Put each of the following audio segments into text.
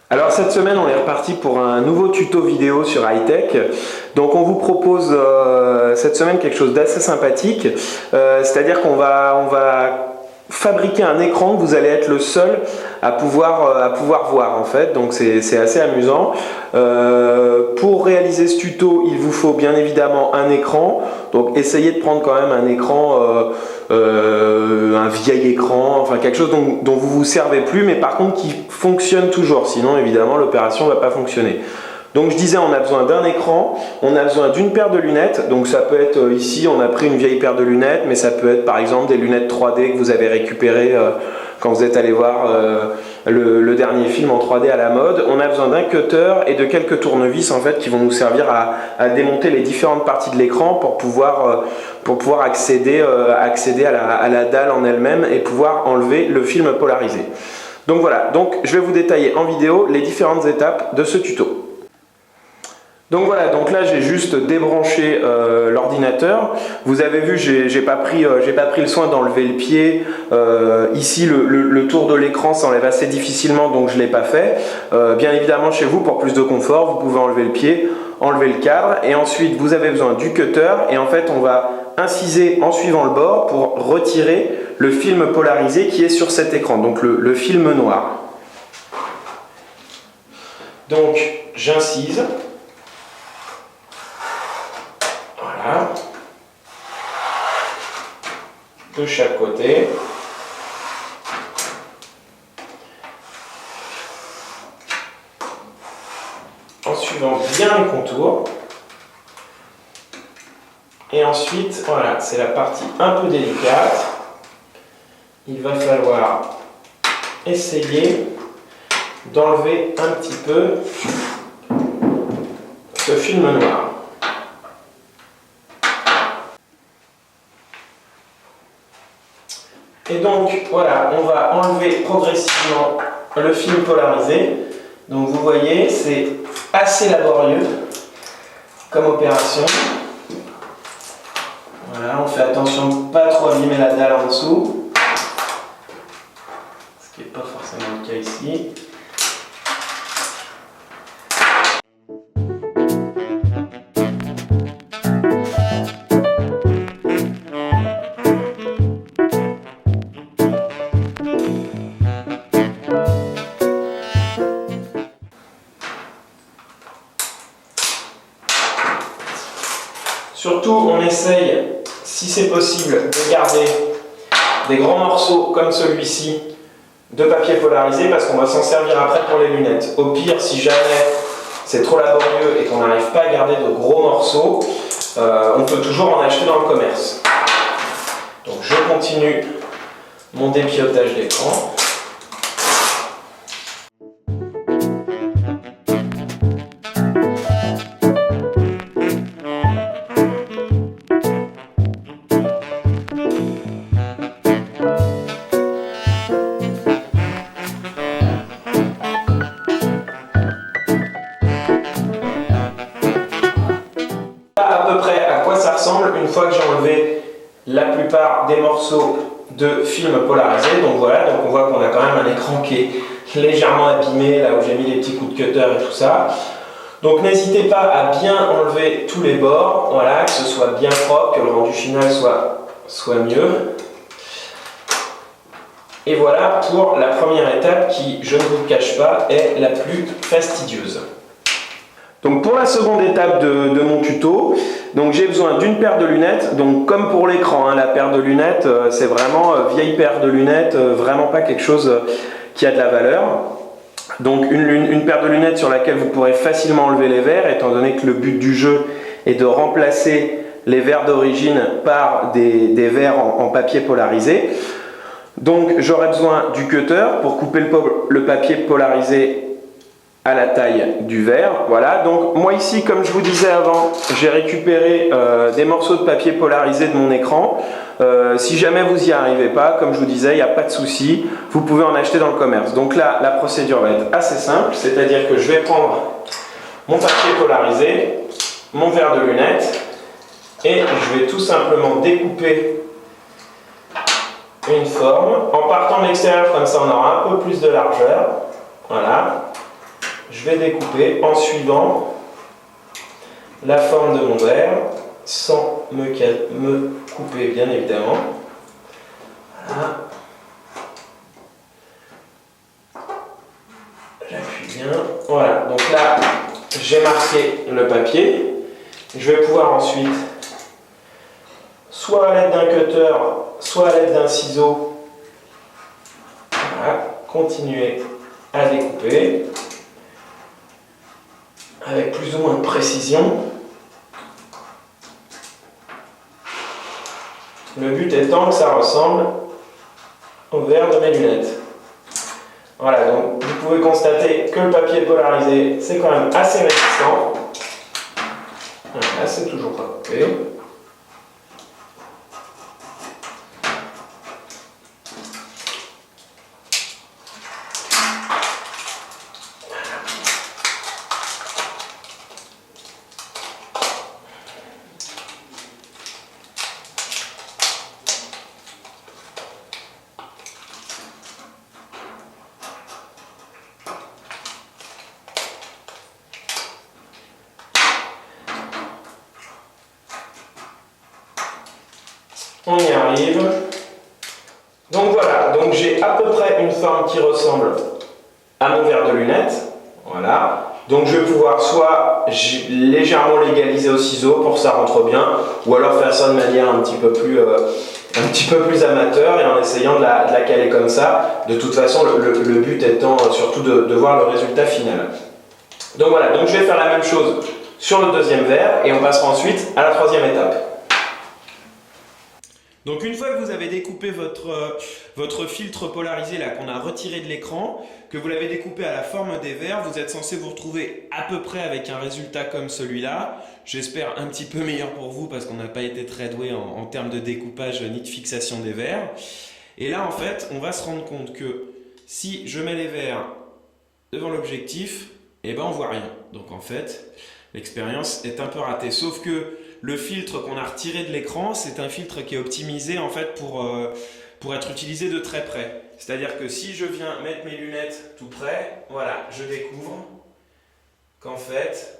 Alors cette semaine on est reparti pour un nouveau tuto vidéo sur high-tech. Donc on vous propose cette semaine quelque chose d'assez sympathique, c'est-à-dire qu'on va fabriquer un écran que vous allez être le seul à pouvoir voir en fait, donc c'est assez amusant. Pour réaliser ce tuto il vous faut bien évidemment un écran, donc essayez de prendre quand même un écran, un vieil écran, enfin quelque chose dont vous vous servez plus mais par contre qui fonctionne toujours, sinon évidemment l'opération ne va pas fonctionner. Donc je disais, on a besoin d'un écran, on a besoin d'une paire de lunettes, donc ça peut être ici on a pris une vieille paire de lunettes, mais ça peut être par exemple des lunettes 3D que vous avez récupérées quand vous êtes allé voir le dernier film en 3D à la mode. On a besoin d'un cutter et de quelques tournevis en fait qui vont nous servir à démonter les différentes parties de l'écran pour pouvoir accéder à la dalle en elle-même et pouvoir enlever le film polarisé. Donc voilà, donc je vais vous détailler en vidéo les différentes étapes de ce tuto. Donc voilà, donc là j'ai juste débranché l'ordinateur. Vous avez vu, j'ai pas pris le soin d'enlever le pied. Ici le tour de l'écran s'enlève assez difficilement, donc je ne l'ai pas fait. Bien évidemment chez vous, pour plus de confort, vous pouvez enlever le pied, enlever le cadre, et ensuite vous avez besoin du cutter, et en fait on va inciser en suivant le bord pour retirer le film polarisé qui est sur cet écran, donc le film noir. Donc j'incise. Voilà, de chaque côté. En suivant bien les contours. Et ensuite, voilà, c'est la partie un peu délicate. Il va falloir essayer d'enlever un petit peu ce film noir. Et donc voilà, on va enlever progressivement le film polarisé. Donc vous voyez, c'est assez laborieux comme opération. Voilà, on fait attention de ne pas trop abîmer la dalle en dessous, ce qui n'est pas forcément le cas ici. Surtout, on essaye, si c'est possible, de garder des grands morceaux comme celui-ci de papier polarisé parce qu'on va s'en servir après pour les lunettes. Au pire, si jamais c'est trop laborieux et qu'on n'arrive pas à garder de gros morceaux, on peut toujours en acheter dans le commerce. Donc je continue mon dépiautage d'écran. Une fois que j'ai enlevé la plupart des morceaux de film polarisé, donc voilà, donc on voit qu'on a quand même un écran qui est légèrement abîmé, là où j'ai mis les petits coups de cutter et tout ça. Donc n'hésitez pas à bien enlever tous les bords, voilà, que ce soit bien propre, que le rendu final soit mieux. Et voilà pour la première étape qui, je ne vous le cache pas, est la plus fastidieuse. Donc pour la seconde étape de mon tuto, donc j'ai besoin d'une paire de lunettes, donc comme pour l'écran, hein, la paire de lunettes c'est vraiment vieille paire de lunettes, vraiment pas quelque chose qui a de la valeur. Donc une paire de lunettes sur laquelle vous pourrez facilement enlever les verres, étant donné que le but du jeu est de remplacer les verres d'origine par des verres en papier polarisé. Donc j'aurai besoin du cutter pour couper le papier polarisé à la taille du verre. Voilà, donc moi ici, comme je vous disais avant, j'ai récupéré des morceaux de papier polarisé de mon écran. Si jamais vous n'y arrivez pas, comme je vous disais, il n'y a pas de souci, vous pouvez en acheter dans le commerce. Donc là, la procédure va être assez simple, c'est-à-dire que je vais prendre mon papier polarisé, mon verre de lunettes, et je vais tout simplement découper une forme. En partant de l'extérieur, comme ça on aura un peu plus de largeur. Voilà. je vais découper en suivant la forme de mon verre, sans me couper bien évidemment. Voilà. J'appuie bien. Voilà, donc là, j'ai marqué le papier. Je vais pouvoir ensuite, soit à l'aide d'un cutter, soit à l'aide d'un ciseau, voilà, continuer à découper avec plus ou moins de précision. Le but étant que ça ressemble au verre de mes lunettes. Voilà, donc vous pouvez constater que le papier polarisé, c'est quand même assez résistant. Voilà, c'est toujours pas coupé. On y arrive. Donc voilà, donc j'ai à peu près une forme qui ressemble à mon verre de lunettes. Voilà. Donc je vais pouvoir soit légèrement l'égaliser au ciseau pour que ça rentre bien, ou alors faire ça de manière un petit peu plus amateur et en essayant de la caler comme ça. De toute façon, le but étant surtout de voir le résultat final. Donc voilà, donc je vais faire la même chose sur le deuxième verre et on passera ensuite à la troisième étape. Donc une fois que vous avez découpé votre filtre polarisé là qu'on a retiré de l'écran, que vous l'avez découpé à la forme des verres, vous êtes censé vous retrouver à peu près avec un résultat comme celui-là. J'espère un petit peu meilleur pour vous parce qu'on n'a pas été très doué en termes de découpage ni de fixation des verres. Et là en fait, on va se rendre compte que si je mets les verres devant l'objectif, eh ben on voit rien. Donc en fait, l'expérience est un peu ratée. Sauf que le filtre qu'on a retiré de l'écran, c'est un filtre qui est optimisé en fait pour être utilisé de très près. C'est-à-dire que si je viens mettre mes lunettes tout près, voilà, je découvre qu'en fait,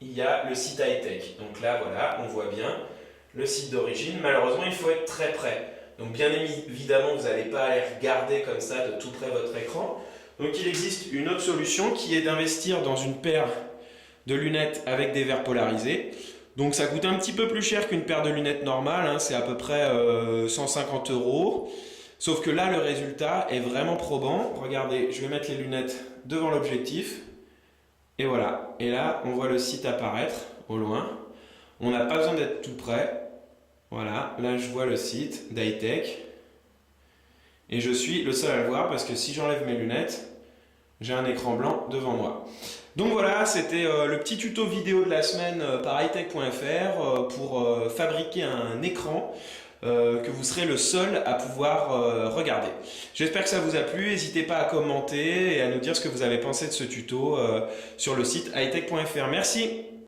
il y a le site high-tech. Donc là, voilà, on voit bien le site d'origine. Malheureusement, il faut être très près. Donc bien évidemment, vous n'allez pas aller regarder comme ça de tout près votre écran. Donc il existe une autre solution qui est d'investir dans une paire de lunettes avec des verres polarisés. Donc ça coûte un petit peu plus cher qu'une paire de lunettes normale, hein, c'est à peu près 150 €. Sauf que là, le résultat est vraiment probant. Regardez, je vais mettre les lunettes devant l'objectif. Et voilà. Et là, on voit le site apparaître au loin. On n'a pas besoin d'être tout près. Voilà, là je vois le site d'high-tech. Et je suis le seul à le voir parce que si j'enlève mes lunettes, j'ai un écran blanc devant moi. Donc voilà, c'était le petit tuto vidéo de la semaine par hightech.fr pour fabriquer un écran que vous serez le seul à pouvoir regarder. J'espère que ça vous a plu, n'hésitez pas à commenter et à nous dire ce que vous avez pensé de ce tuto sur le site hightech.fr. Merci!